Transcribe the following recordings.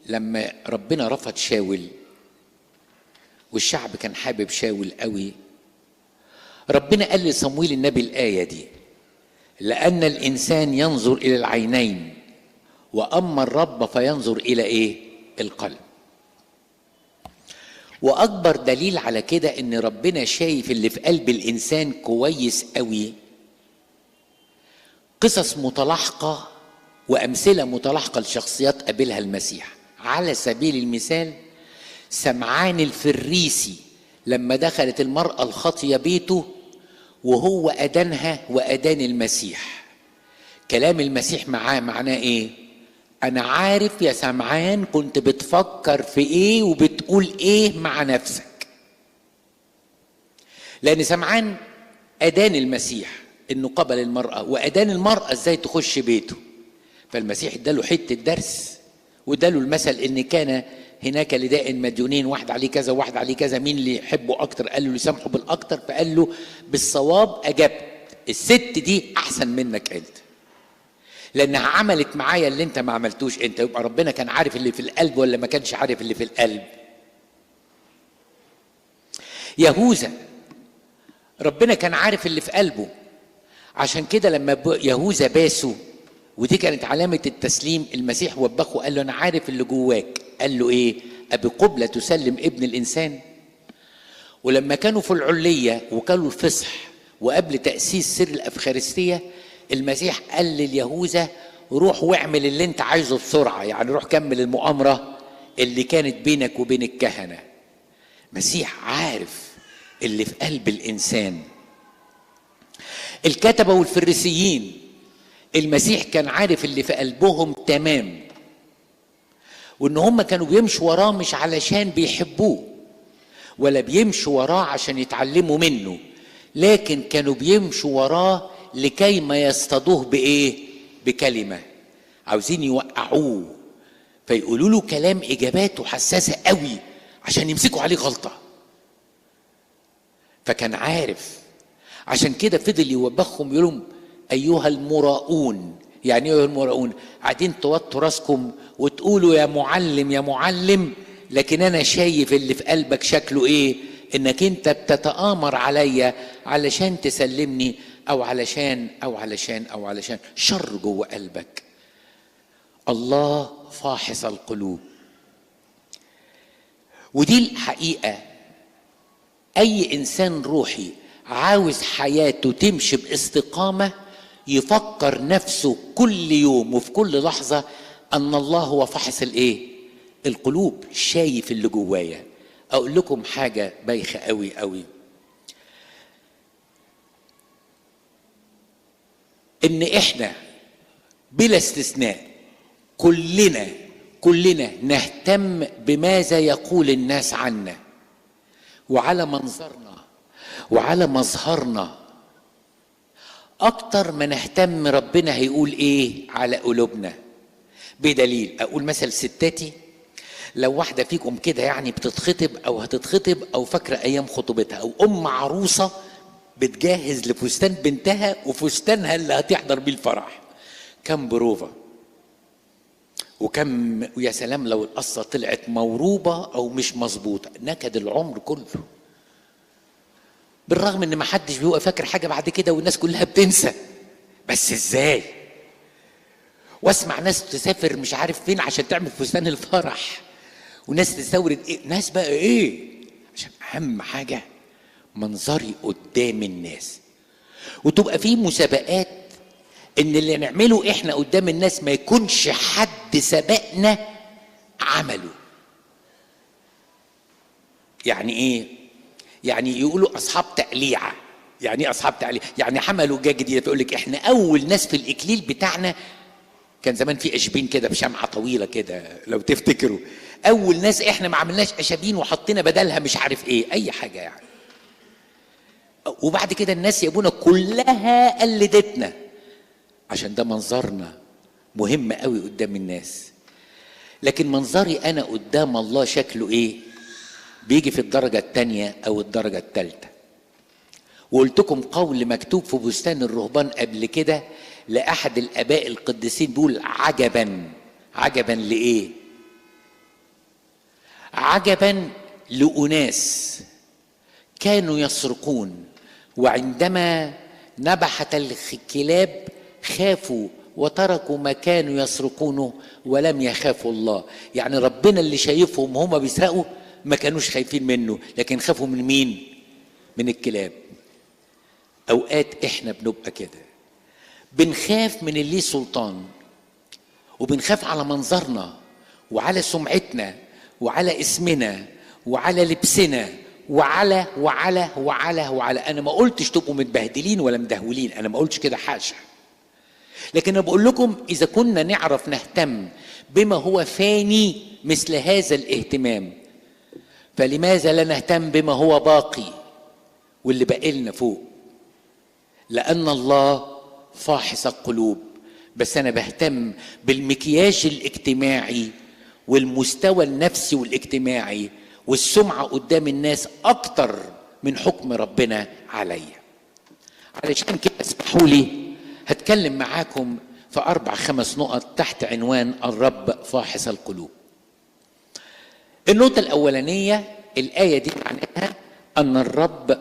لما ربنا رفض شاول والشعب كان حابب شاول قوي، ربنا قال لصمويل النبي الآية دي: لأن الإنسان ينظر إلى العينين وأما الرب فينظر إلى إيه؟ القلب. وأكبر دليل على كده إن ربنا شايف اللي في قلب الإنسان كويس قوي قصص متلاحقة وأمثلة متلاحقة لشخصيات قابلها المسيح. على سبيل المثال سمعان الفريسي لما دخلت المرأة الخاطية بيته وهو أدانها وأدان المسيح، كلام المسيح معاه معناه إيه؟ أنا عارف يا سمعان كنت بتفكر في إيه وبتقول إيه مع نفسك. لأن سمعان أدان المسيح إنه قبل المرأة، وأدان المرأة إزاي تخش بيته. فالمسيح اداله حتة درس واداله المثل إن كان هناك لداء مديونين، واحد عليه كذا وواحد عليه كذا، مين اللي يحبه أكتر؟ قال له اللي يسامحه بالأكتر. فقال له بالصواب أجبت، الست دي أحسن منك أنت، لأنها عملت معايا اللي أنت ما عملتوش أنت. يبقى ربنا كان عارف اللي في القلب ولا ما كانش عارف اللي في القلب؟ يهوذا ربنا كان عارف اللي في قلبه، عشان كده لما يهوذا باسه ودي كانت علامة التسليم، المسيح وبخه قال له أنا عارف اللي جواك. قال له إيه؟ أبقبلة تسلم ابن الإنسان؟ ولما كانوا في العلية وكانوا الفصح وقبل تأسيس سر الأفخارستية، المسيح قال لليهوذا روح واعمل اللي انت عايزه بسرعة، يعني روح كمل المؤامرة اللي كانت بينك وبين الكهنة. مسيح عارف اللي في قلب الإنسان. الكتبة والفريسيين المسيح كان عارف اللي في قلبهم تمام، وان هم كانوا بيمشوا وراه مش علشان بيحبوه ولا بيمشوا وراه عشان يتعلموا منه، لكن كانوا بيمشوا وراه لكي ما يصطادوه بايه؟ بكلمة، عاوزين يوقعوه فيقولوا له كلام اجاباته حساسة قوي عشان يمسكوا عليه غلطة. فكان عارف، عشان كده فضل يوبخهم يقول لهم ايها المراؤون. يعني ايه المراؤون؟ قاعدين توطوا راسكم وتقولوا يا معلم يا معلم، لكن انا شايف اللي في قلبك شكله ايه؟ انك انت بتتآمر عليا علشان تسلمني او علشان شر جوه قلبك. الله فاحص القلوب. ودي الحقيقة، اي انسان روحي عاوز حياته تمشي باستقامة يفكر نفسه كل يوم وفي كل لحظة ان الله هو فاحص الايه؟ القلوب، شايف اللي جوايا. اقول لكم حاجة بايخة قوي قوي، ان احنا بلا استثناء كلنا نهتم بماذا يقول الناس عنا وعلى منظرنا وعلى مظهرنا اكتر ما نهتم ربنا هيقول ايه على قلوبنا. بدليل اقول مثل ستاتي، لو واحدة فيكم كده يعني بتتخطب او هتتخطب او فاكرة ايام خطوبتها، او ام عروسة بتجهز لفستان بنتها وفستانها اللي هتحضر بيه الفرح، كم بروفة وكم، ويا سلام لو القصة طلعت موروبة او مش مظبوطة، نكد العمر كله. بالرغم ان ما حدش بيبقى فاكر حاجة بعد كده والناس كلها بتنسى، بس ازاي؟ واسمع ناس تسافر مش عارف فين عشان تعمل فستان الفرح، وناس تستورد ايه، ناس بقى ايه، عشان اهم حاجة منظري قدام الناس. وتبقى في مسابقات ان اللي نعمله احنا قدام الناس ما يكونش حد سبقنا عمله. يعني ايه؟ يعني يقولوا اصحاب تقليعه. يعني ايه اصحاب تقليعه؟ يعني حملوا جايه جديده تقول لك احنا اول ناس في الاكليل بتاعنا، كان زمان في اشبين كده بشمعه طويله كده لو تفتكروا، اول ناس احنا ما عملناش اشابين وحطينا بدلها مش عارف ايه اي حاجه يعني. وبعد كده الناس يا ابونا كلها قلدتنا، عشان ده منظرنا مهم قوي قدام الناس. لكن منظري انا قدام الله شكله ايه؟ بيجي في الدرجة الثانية او الدرجة الثالثة. وقلتكم قول مكتوب في بستان الرهبان قبل كده لأحد الآباء القديسين، بيقول عجبا. عجبا لإيه؟ عجبا لأناس كانوا يسرقون، وعندما نبحت الكلاب خافوا وتركوا ما كانوا يسرقونه ولم يخافوا الله. يعني ربنا اللي شايفهم هم بيسرقوا ما كانوش خايفين منه، لكن خافوا من مين؟ من الكلاب. اوقات احنا بنبقى كده، بنخاف من اللي سلطان، وبنخاف على منظرنا وعلى سمعتنا وعلى اسمنا وعلى لبسنا وعلى وعلى وعلى وعلى. انا ما قلتش تبقوا متبهدلين ولا مدهولين، انا ما قلتش كده، حاشا. لكن انا بقول لكم اذا كنا نعرف نهتم بما هو فاني مثل هذا الاهتمام، فلماذا لا نهتم بما هو باقي واللي باقي لنا فوق؟ لان الله فاحص القلوب. بس انا بهتم بالمكياج الاجتماعي والمستوى النفسي والاجتماعي والسمعة قدام الناس اكتر من حكم ربنا عليا. علشان كده اسمحوا لي هتكلم معاكم في 4-5 نقط تحت عنوان الرب فاحص القلوب. النقطة الأولانية، الآية دي معناها أن الرب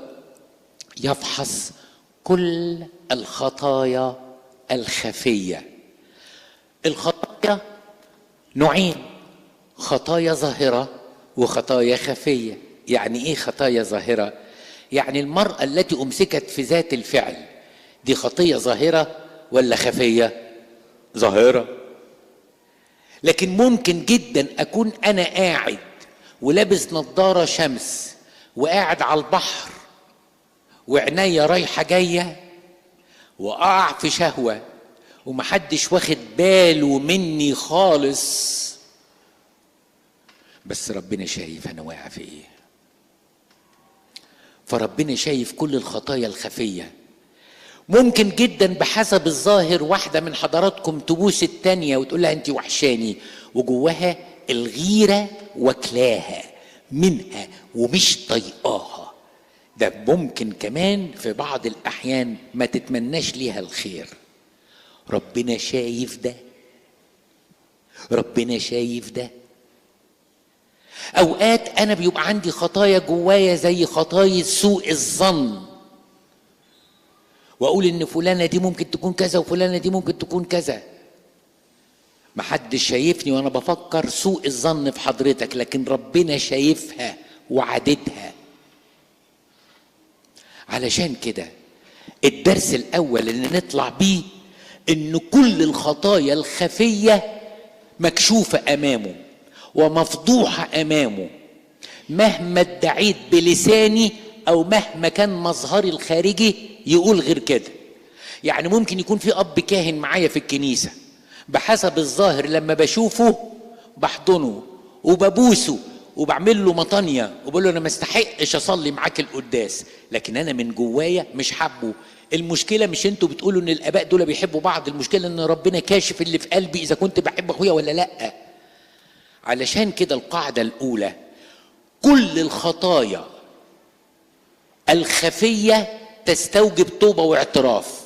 يفحص كل الخطايا الخفية. الخطايا نوعين، خطايا ظاهرة وخطايا خفية. يعني ايه خطايا ظاهرة؟ يعني المرأة التي أمسكت في ذات الفعل دي خطية ظاهرة ولا خفية؟ ظاهرة. لكن ممكن جدا أكون أنا قاعد ولابس نظارة شمس وقاعد على البحر وعناية رايحة جاية وأقع في شهوة ومحدش واخد باله مني خالص، بس ربنا شايف أنا واقع في إيه. فربنا شايف كل الخطايا الخفية. ممكن جدا بحسب الظاهر واحدة من حضراتكم تبوس التانية وتقول لها أنت وحشاني، وجواها الغيرة وكلاها منها ومش طيقاها. ده ممكن كمان في بعض الأحيان ما تتمناش ليها الخير. ربنا شايف ده، ربنا شايف ده. أوقات أنا بيبقى عندي خطايا جوايا زي خطايا سوء الظن، وأقول إن فلانة دي ممكن تكون كذا وفلانة دي ممكن تكون كذا. محدش شايفني وأنا بفكر سوء الظن في حضرتك، لكن ربنا شايفها وعددها. علشان كده الدرس الأول اللي نطلع بيه إن كل الخطايا الخفية مكشوفة أمامه ومفضوحة أمامه، مهما ادعيت بلساني أو مهما كان مظهري الخارجي يقول غير كده. يعني ممكن يكون في أب كاهن معايا في الكنيسة، بحسب الظاهر لما بشوفه بحضنه وببوسه وبعمل له مطانية وبقول له أنا ما استحقش أصلي معاك القداس، لكن أنا من جوايا مش حابه. المشكلة مش انتوا بتقولوا ان الآباء دول بيحبوا بعض، المشكلة ان ربنا كاشف اللي في قلبي إذا كنت بحب أخويا ولا لأ. علشان كده القاعدة الأولى، كل الخطايا الخفية تستوجب توبة واعتراف.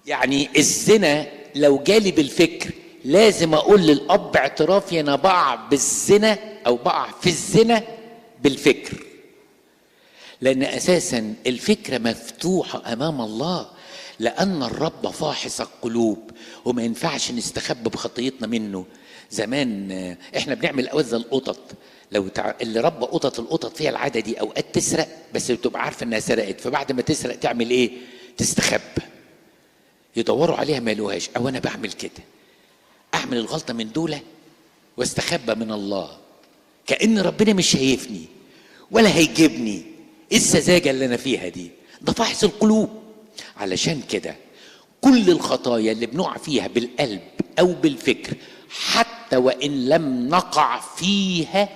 يعني الزنا لو جالي بالفكر لازم أقول للأب اعترافي أنا بقع بالزنا أو بقع في الزنا بالفكر، لأن أساسا الفكرة مفتوحة أمام الله، لأن الرب فاحص القلوب وما ينفعش نستخبى بخطيتنا منه. زمان احنا بنعمل أوزة القطط، لو اللي ربى قطط، القطط فيها العادة دي أوقات تسرق بس بتبقى عارفة إنها سرقت، فبعد ما تسرق تعمل إيه؟ تستخبى، يدوروا عليها ما يلوهاش. أو أنا بعمل كده، أعمل الغلطة من دولة واستخبى من الله كأن ربنا مش شايفني ولا هيجيبني. إيه السذاجة اللي أنا فيها دي؟ ده فحص القلوب. علشان كده كل الخطايا اللي بنقع فيها بالقلب أو بالفكر حتى وإن لم نقع فيها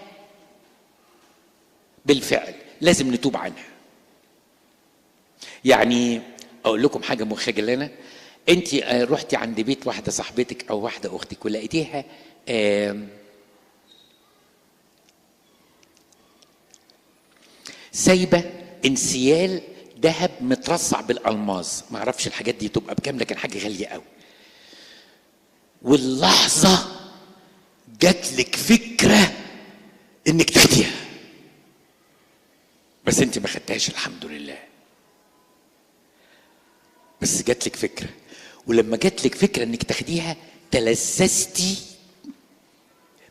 بالفعل لازم نتوب عنها. يعني أقول لكم حاجة مخجلانة، أنت رحتي عند بيت واحدة صاحبتك أو واحدة أختك ولقيتيها سايبة انسيال ذهب مترصع بالألماس، ما اعرفش الحاجات دي تبقى بكام لكن حاجة غالية قوي. واللحظة جات لك فكرة انك تاخديها، بس انت ما خدتهاش الحمد لله. بس جات لك فكره، ولما جات لك فكره انك تاخديها تلذذتي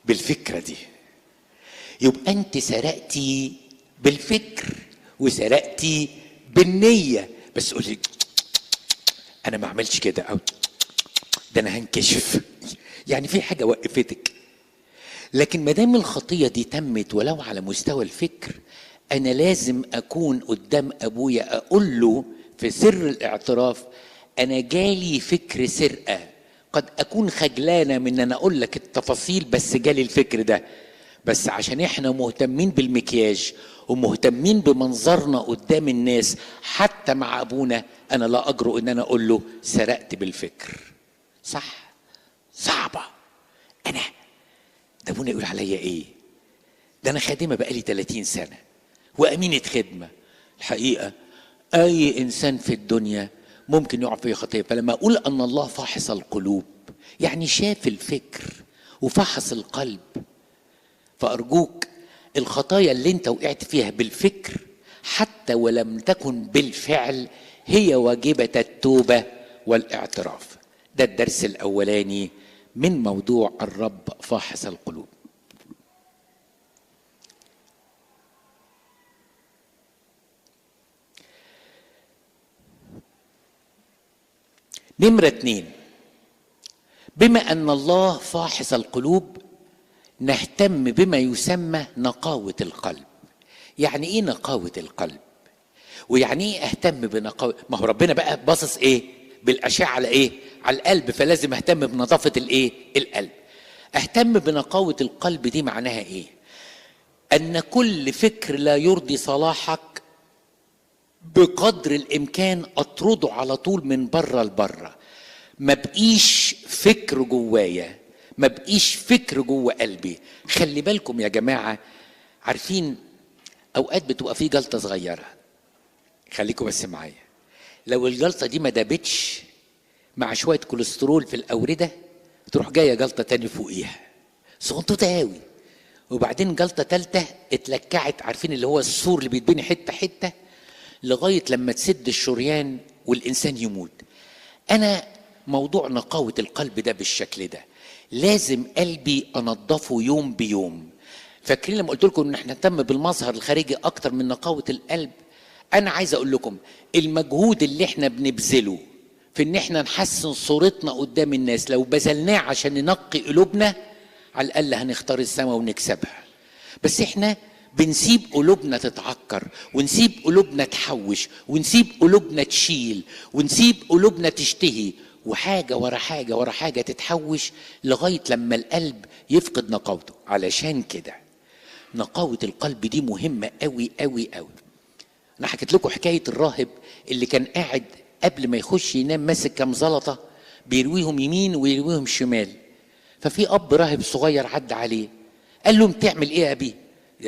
بالفكره دي، يبقى انت سرقتي بالفكر وسرقتي بالنيه. بس قولي انا ما اعملش كده، او ده انا هنكشف، يعني في حاجه وقفتك. لكن ما دام الخطيه دي تمت ولو على مستوى الفكر، انا لازم اكون قدام ابويا اقول له في سر الاعتراف انا جالي فكر سرقه. قد اكون خجلانه من ان انا اقول لك التفاصيل، بس جالي الفكر ده. بس عشان احنا مهتمين بالمكياج ومهتمين بمنظرنا قدام الناس حتى مع ابونا، انا لا اجرؤ ان انا اقول له سرقت بالفكر. صح؟ صعبه. انا ده ابونا يقول عليا ايه؟ ده انا خادمه بقالي 30 سنه وامينه خدمه. الحقيقه اي انسان في الدنيا ممكن يقع في خطيه، فلما اقول ان الله فاحص القلوب يعني شاف الفكر وفحص القلب. فارجوك الخطايا اللي انت وقعت فيها بالفكر حتى ولم تكن بالفعل هي واجبة التوبة والاعتراف. ده الدرس الاولاني من موضوع الرب فاحص القلوب. نمرة 2، بما ان الله فاحص القلوب نهتم بما يسمى نقاوة القلب. يعني ايه نقاوة القلب؟ ويعني ايه اهتم بنقاوة؟ ما هو ربنا بقى باصص ايه؟ بالاشعة على ايه؟ على القلب، فلازم اهتم بنظافة الايه؟ القلب. اهتم بنقاوة القلب دي معناها ايه؟ ان كل فكر لا يرضي صلاحك بقدر الامكان اطرده على طول من بره لبره. ما بقيش فكر جوايا، ما بقيش فكر جوه قلبي. خلي بالكم يا جماعه، عارفين اوقات بتبقى في جلطه صغيره، خليكم بس معايا، لو الجلطه دي ما دابتش مع شويه كوليسترول في الاورده تروح جايه جلطه تاني فوقيها صغنطوطه قوي، وبعدين جلطه ثالثه اتلكعت، عارفين اللي هو السور اللي بيتبني حته حته لغايه لما تسد الشريان والانسان يموت. انا موضوع نقاوه القلب ده بالشكل ده لازم قلبي انضفه يوم بيوم. فاكرين لما قلت لكم ان احنا نهتم بالمظهر الخارجي اكتر من نقاوه القلب؟ انا عايز اقول لكم المجهود اللي احنا بنبذله في ان احنا نحسن صورتنا قدام الناس لو بذلناه عشان ننقي قلوبنا على الاقل هنختار السماء ونكسبها. بس احنا بنسيب قلوبنا تتعكر، ونسيب قلوبنا تحوش، ونسيب قلوبنا تشيل، ونسيب قلوبنا تشتهي، وحاجة ورا حاجة ورا حاجة تتحوش لغاية لما القلب يفقد نقاوته. علشان كده نقاوة القلب دي مهمة قوي قوي قوي. أنا حكيت لكم حكاية الراهب اللي كان قاعد قبل ما يخش ينام ماسك كام زلطة بيرويهم يمين ويرويهم شمال. ففي أب راهب صغير عدى عليه قال له بتعمل إيه يا أبي؟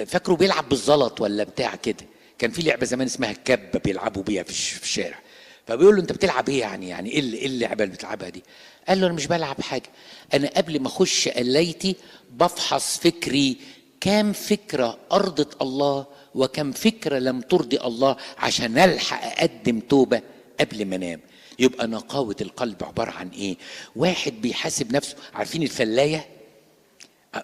فاكره بيلعب بالزلط ولا بتاع كده، كان في لعبة زمان اسمها الكبة بيلعبوا بيها في الشارع. فبيقول له انت بتلعب ايه يعني ايه اللعبه اللي بتلعبها دي؟ قال له انا مش بلعب حاجه، انا قبل ما اخش قليتي بفحص فكري كام فكره ارضت الله وكم فكره لم ترضي الله عشان الحق اقدم توبه قبل ما انام. يبقى نقاوه القلب عباره عن ايه؟ واحد بيحاسب نفسه. عارفين الفلايه؟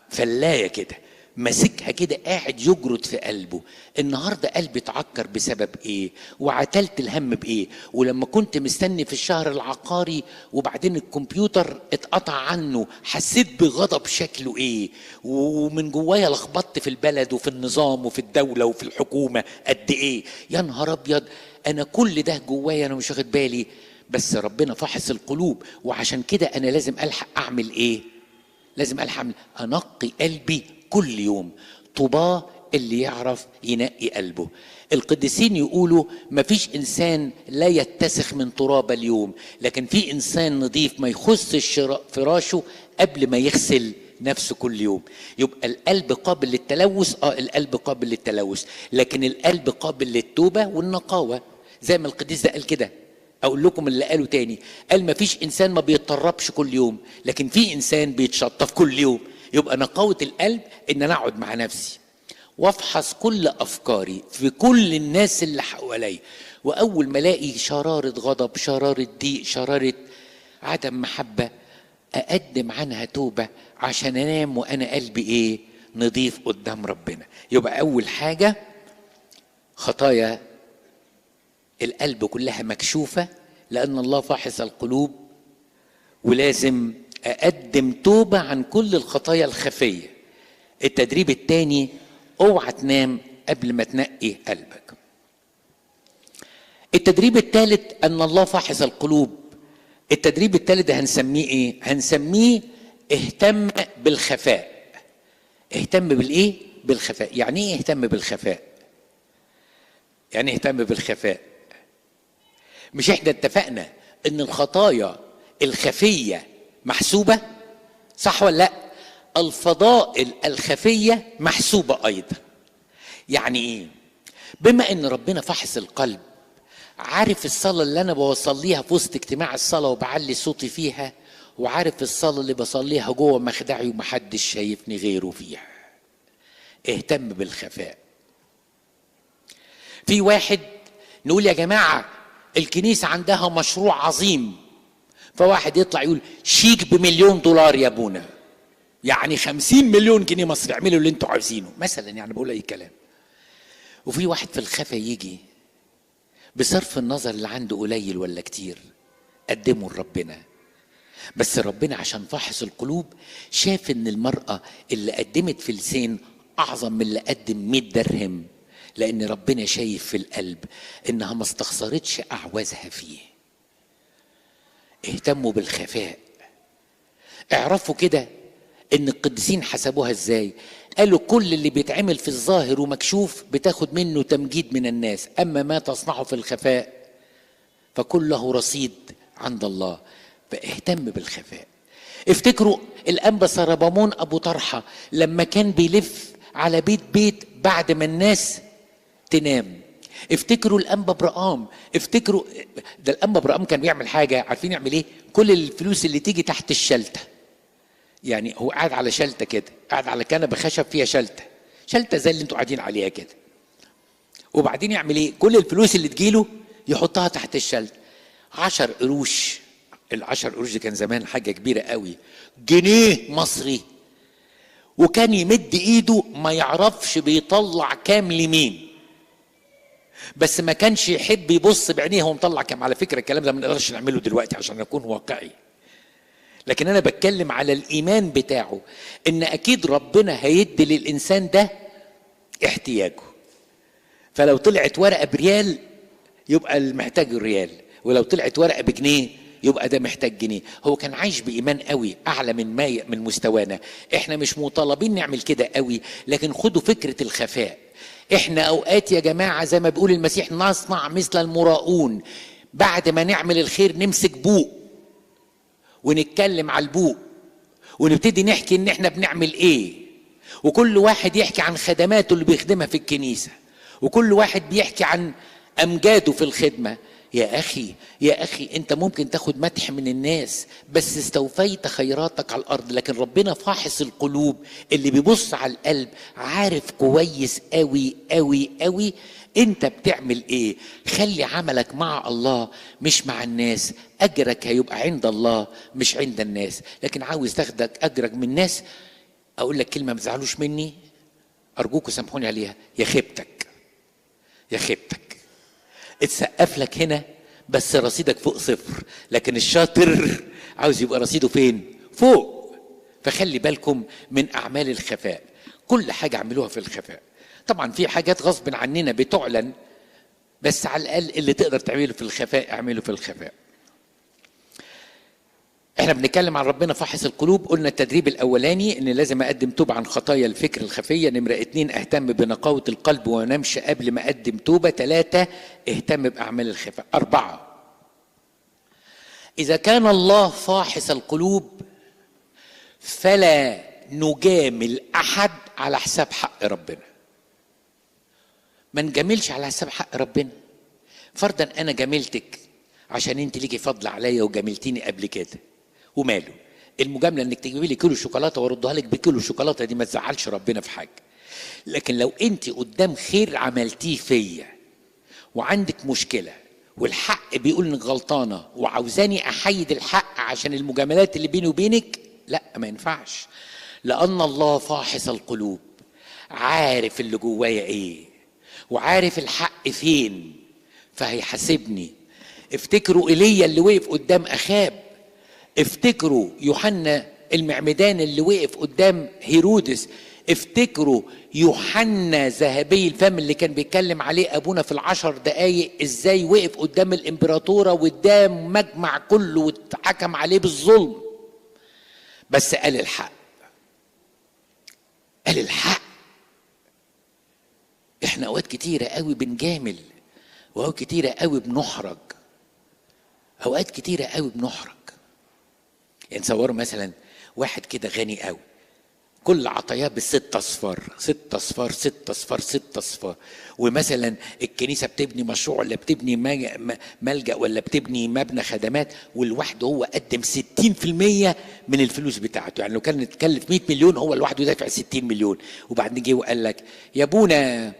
فلايه كده ماسكها كده قاعد يجرد في قلبه، النهارده قلبي اتعكر بسبب ايه؟ وعتلت الهم بايه؟ ولما كنت مستني في الشهر العقاري وبعدين الكمبيوتر اتقطع عنه حسيت بغضب شكله ايه؟ ومن جوايا لخبطت في البلد وفي النظام وفي الدوله وفي الحكومه قد ايه؟ يا نهار ابيض، انا كل ده جوايا انا مش واخد بالي. بس ربنا فاحص القلوب، وعشان كده انا لازم الحق اعمل ايه؟ لازم الحق انقي قلبي كل يوم. طوباه اللي يعرف ينقي قلبه. القديسين يقولوا مفيش انسان لا يتسخ من تراب اليوم، لكن في انسان نظيف ما يخصش فراشه قبل ما يغسل نفسه كل يوم. يبقى القلب قابل للتلوث، القلب قابل للتلوث، لكن القلب قابل للتوبه والنقاوه زي ما القديس ده قال كده. اقول لكم اللي قاله تاني، قال مفيش انسان ما بيتطربش كل يوم، لكن في انسان بيتشطف كل يوم. يبقى نقاوة القلب ان انا اقعد مع نفسي وافحص كل افكاري في كل الناس اللي حواليا، واول ما الاقي شرارة غضب، شرارة ضيق، شرارة عدم محبة، اقدم عنها توبة عشان انام وانا قلبي ايه؟ نضيف قدام ربنا. يبقى اول حاجة خطايا القلب كلها مكشوفة لان الله فاحص القلوب، ولازم اقدم توبة عن كل الخطايا الخفية. التدريب الثاني، اوعى تنام قبل ما تنقي قلبك. التدريب الثالث ان الله فاحص القلوب. التدريب الثالث ده هنسميه ايه؟ هنسميه اهتم بالخفاء. اهتم بالايه؟ بالخفاء. يعني ايه اهتم بالخفاء؟ يعني اهتم بالخفاء. مش احنا اتفقنا ان الخطايا الخفية محسوبة؟ صح ولا لا؟ الفضائل الخفية محسوبة ايضا. يعني ايه؟ بما ان ربنا فحص القلب، عارف الصلاة اللي انا بوصليها في وسط اجتماع الصلاة وبعلي صوتي فيها، وعارف الصلاة اللي بصليها جوه مخدعي ومحدش شايفني غيره فيها. اهتم بالخفاء. في واحد نقول يا جماعة الكنيسة عندها مشروع عظيم، فواحد يطلع يقول شيك $1,000,000 يا ابونا، يعني 50 مليون جنيه مصري، اعملوا اللي انتوا عايزينه مثلا، يعني بقول اي كلام. وفي واحد في الخفا يجي بصرف النظر اللي عنده قليل ولا كتير قدمه لربنا، بس ربنا عشان فحص القلوب شاف ان المرأة اللي قدمت فلسين اعظم من اللي قدم 100 درهم، لان ربنا شايف في القلب انها ما استخسرتش اعوازها فيه. اهتموا بالخفاء. اعرفوا كده ان القديسين حسبوها ازاي؟ قالوا كل اللي بيتعمل في الظاهر ومكشوف بتاخد منه تمجيد من الناس، اما ما تصنعه في الخفاء فكله رصيد عند الله. فاهتم بالخفاء. افتكروا الانبا سربامون ابو طرحة لما كان بيلف على بيت بيت بعد ما الناس تنام. افتكروا الانبا برقام. افتكروا ده الانبا برقام كان بيعمل حاجة، عارفين يعمل ايه؟ كل الفلوس اللي تيجي تحت الشلتة، يعني هو قاعد على شلتة كده، قاعد على كنبة خشب فيها شلتة زي اللي انتوا قاعدين عليها كده، وبعدين يعمل ايه؟ كل الفلوس اللي تجيله يحطها تحت الشلتة. 10 قروش، ال10 قروش دي كان زمان حاجة كبيرة قوي، جنيه مصري، وكان يمد ايده ما يعرفش بيطلع كام لمين، بس ما كانش يحب يبص بعينيه هو مطلع كام. على فكرة الكلام ده ما نقدرش نعمله دلوقتي عشان نكون واقعي، لكن انا بتكلم على الايمان بتاعه ان اكيد ربنا هيدي للانسان ده احتياجه. فلو طلعت ورقة بريال يبقى المحتاج الريال، ولو طلعت ورقة بجنيه يبقى ده محتاج جنيه. هو كان عايش بإيمان قوي أعلى من مستوانا. احنا مش مطالبين نعمل كده قوي، لكن خدوا فكرة الخفاء. احنا أوقات يا جماعة زي ما بيقول المسيح نصنع مثل المراؤون، بعد ما نعمل الخير نمسك بوق ونتكلم على البوق ونبتدي نحكي ان احنا بنعمل ايه، وكل واحد يحكي عن خدماته اللي بيخدمها في الكنيسة، وكل واحد بيحكي عن أمجاده في الخدمة. يا أخي يا أخي، أنت ممكن تاخد مدح من الناس بس استوفيت خيراتك على الأرض، لكن ربنا فاحص القلوب، اللي بيبص على القلب عارف كويس قوي قوي قوي أنت بتعمل إيه. خلي عملك مع الله مش مع الناس، أجرك هيبقى عند الله مش عند الناس. لكن عاوز تاخدك أجرك من الناس، أقول لك كلمة ما تزعلوش مني أرجوكوا سامحوني عليها، يا خيبتك يا خيبتك. اتسقف لك هنا بس رصيدك فوق صفر، لكن الشاطر عاوز يبقى رصيده فين؟ فوق. فخلي بالكم من أعمال الخفاء، كل حاجة اعملوها في الخفاء. طبعا في حاجات غصب عننا بتعلن، بس على الأقل اللي تقدر تعمله في الخفاء اعمله في الخفاء. احنا بنتكلم عن ربنا فاحص القلوب. قلنا التدريب الاولاني ان لازم اقدم توبة عن خطايا الفكر الخفية. نمرة 2 اهتم بنقاوة القلب ونمشي قبل ما اقدم توبة. 3 اهتم باعمال الخفاء. 4 اذا كان الله فاحص القلوب فلا نجامل احد على حساب حق ربنا. ما نجاملش على حساب حق ربنا. فرضا انا جاملتك عشان انت ليكي فضل عليا وجاملتيني قبل كده، وماله؟ المجامله انك تجيبي لي كيلو شوكولاته واردها لك بكيلو شوكولاته دي ما تزعلش ربنا في حاجه. لكن لو انت قدام خير عملتيه فيا وعندك مشكله والحق بيقول انك غلطانه وعاوزاني احيد الحق عشان المجاملات اللي بيني وبينك، لا ما ينفعش. لان الله فاحص القلوب، عارف اللي جوايا ايه وعارف الحق فين، فهيحاسبني. افتكروا ايليا اللي وقف قدام اخاب، افتكروا يوحنا المعمدان اللي وقف قدام هيرودس، افتكروا يوحنا ذهبي الفم اللي كان بيتكلم عليه ابونا في ال10 دقايق، ازاي وقف قدام الامبراطوره وقدام مجمع كله واتحكم عليه بالظلم، بس قال الحق. قال الحق. احنا اوقات كتيره قوي بنجامل، واوقات كتيره قوي بنحرج، اوقات كتيره قوي بنحرج. يعني تصوروا مثلا واحد كده غني قوي، كل عطاياه ب6 اصفار 6 اصفار 6 اصفار 6 اصفار، ومثلا الكنيسه بتبني مشروع ولا بتبني ملجأ ولا بتبني مبنى خدمات، والواحد هو قدم 60% من الفلوس بتاعته. يعني لو كان تكلف 100 مليون هو لوحده دافع 60 مليون. وبعدين جه وقال لك يا ابونا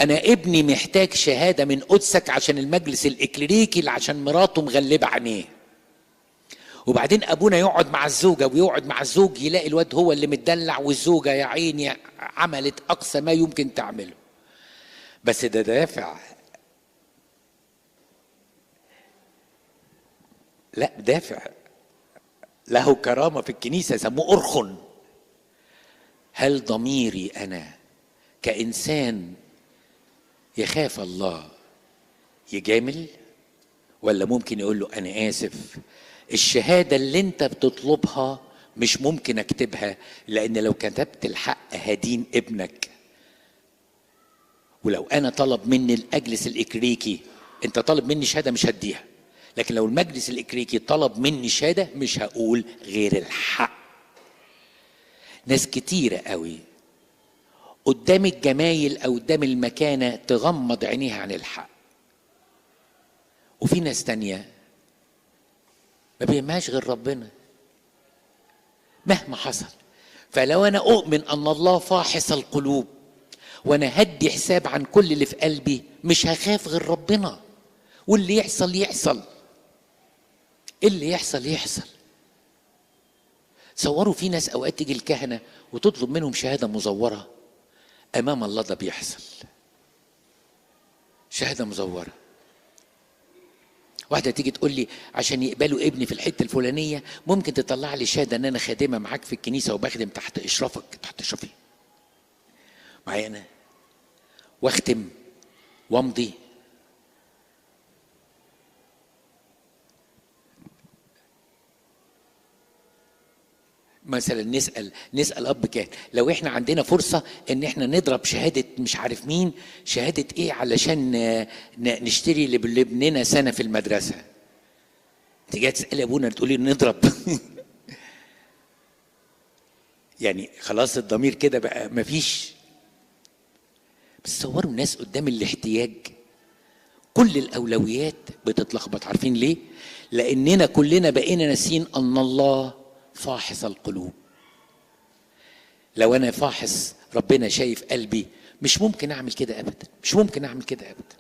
انا ابني محتاج شهاده من قدسك عشان المجلس الاكليريكي عشان مراته مغلبه عينيه. وبعدين ابونا يقعد مع الزوجه ويقعد مع الزوج يلاقي الواد هو اللي متدلع والزوجه يا عيني عملت اقصى ما يمكن تعمله، بس ده دافع. لا دافع له كرامه في الكنيسه يسموه ارخن. هل ضميري انا كانسان يخاف الله يجامل، ولا ممكن يقول له انا اسف الشهاده اللي انت بتطلبها مش ممكن اكتبها، لان لو كتبت الحق هدين ابنك، ولو انا طلب مني الاجلس الاكريكي انت طالب مني شهاده مش هديها، لكن لو المجلس الاكريكي طلب مني شهاده مش هقول غير الحق. ناس كتيره قوي قدام الجمايل او قدام المكانه تغمض عينيها عن الحق، وفي ناس تانيه ما بيهمهاش غير ربنا مهما حصل. فلو انا اؤمن ان الله فاحص القلوب وانا هدي حساب عن كل اللي في قلبي، مش هخاف غير ربنا، واللي يحصل يحصل، اللي يحصل يحصل. تصوروا في ناس اوقات تيجي الكهنه وتطلب منهم شهاده مزوره امام الله، ده بيحصل شهاده مزوره. واحده تيجي تقول لي عشان يقبلوا ابني في الحته الفلانيه ممكن تطلع لي شهاده ان انا خادمه معاك في الكنيسه وبخدم تحت اشرافك. تحت اشرافي معايا انا واختم وامضي؟ مثلا نسال اب كان لو احنا عندنا فرصه ان احنا نضرب شهاده مش عارف مين، شهاده ايه علشان نشتري لابننا سنه في المدرسه، تيجي تسالي ابونا تقولي نضرب يعني خلاص الضمير كده بقى مفيش. بس تصوروا الناس قدام الاحتياج كل الاولويات بتتلخبط. عارفين ليه؟ لاننا كلنا بقينا ناسين ان الله فاحص القلوب. لو انا فاحص ربنا شايف قلبي مش ممكن اعمل كده ابدا، مش ممكن اعمل كده ابدا.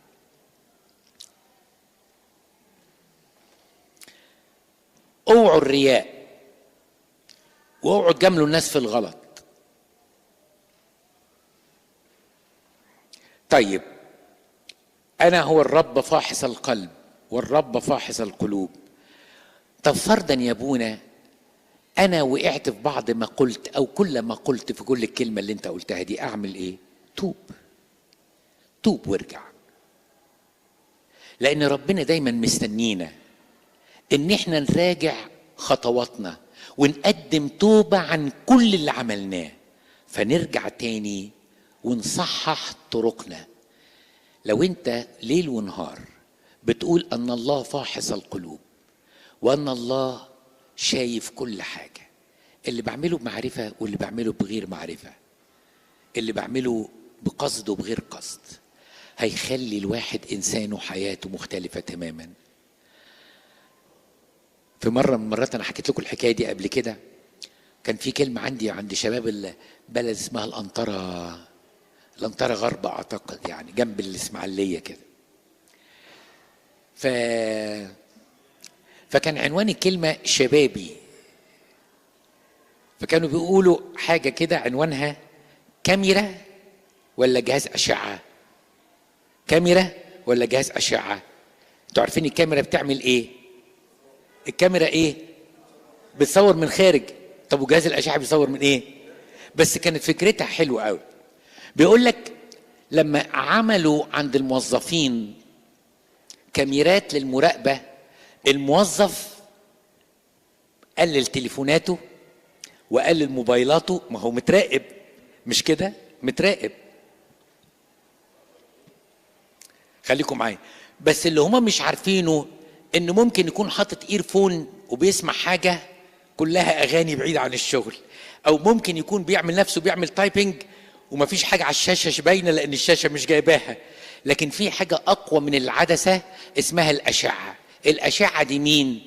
اوعوا الرياء واوعوا تجاملوا الناس في الغلط. طيب انا هو الرب فاحص القلب والرب فاحص القلوب. طب فرضا يا ابونا انا وقعت في بعض ما قلت او كل ما قلت في كل الكلمه اللي انت قلتها دي، اعمل ايه؟ توب وارجع. لان ربنا دايما مستنينا ان احنا نراجع خطواتنا ونقدم توبه عن كل اللي عملناه، فنرجع تاني ونصحح طرقنا. لو انت ليل ونهار بتقول ان الله فاحص القلوب وان الله شايف كل حاجة، اللي بعمله بمعرفة واللي بعمله بغير معرفة، اللي بعمله بقصد وبغير قصد، هيخلي الواحد إنسانه حياته مختلفة تماما. في مرة من مرات أنا حكيت لكم الحكاية دي قبل كده، كان في كلمة عند شباب البلد اسمها الأنطرة لنطرة غرب اعتقد، يعني جنب الاسماعيليه كده. فكان عنوان الكلمه شبابي، فكانوا بيقولوا حاجه كده عنوانها كاميرا ولا جهاز اشعه؟ كاميرا ولا جهاز اشعه؟ انتوا عارفين الكاميرا بتعمل ايه؟ الكاميرا ايه؟ بتصور من خارج. طب وجهاز الاشعه بيصور من ايه؟ بس كانت فكرتها حلوه قوي. بيقول لك لما عملوا عند الموظفين كاميرات للمراقبه، الموظف قلل تليفوناته وقلل موبايلاته، ما هو متراقب، مش كده؟ متراقب. خليكم معايا. بس اللي هما مش عارفينه انه ممكن يكون حاطط ايرفون وبيسمع حاجه كلها اغاني بعيده عن الشغل، او ممكن يكون بيعمل نفسه بيعمل تايبنج ومفيش حاجه على الشاشه باينه لان الشاشه مش جايباها، لكن في حاجه اقوى من العدسه اسمها الاشعه. الاشعه دي مين؟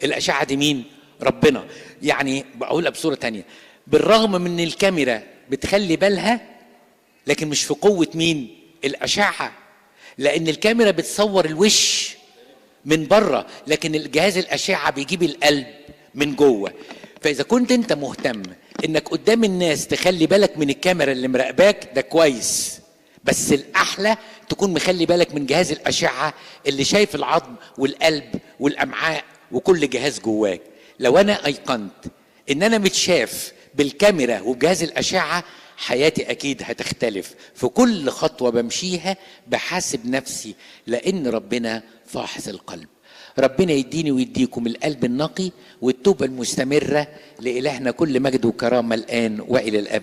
الاشعه دي مين؟ ربنا. يعني بقولها بصوره تانية، بالرغم من ان الكاميرا بتخلي بالها، لكن مش في قوه مين؟ الاشعه. لان الكاميرا بتصور الوش من بره، لكن الجهاز الاشعه بيجيب القلب من جوه. فاذا كنت انت مهتم انك قدام الناس تخلي بالك من الكاميرا اللي مراقباك، ده كويس، بس الاحلى تكون مخلي بالك من جهاز الاشعه اللي شايف العظم والقلب والامعاء وكل جهاز جواك. لو انا ايقنت ان انا متشاف بالكاميرا وبجهاز الاشعه، حياتي اكيد هتختلف. في كل خطوه بمشيها بحاسب نفسي، لان ربنا فاحص القلب. ربنا يديني ويديكم القلب النقي والتوبه المستمره. لالهنا كل مجد وكرامه الان والى الابد.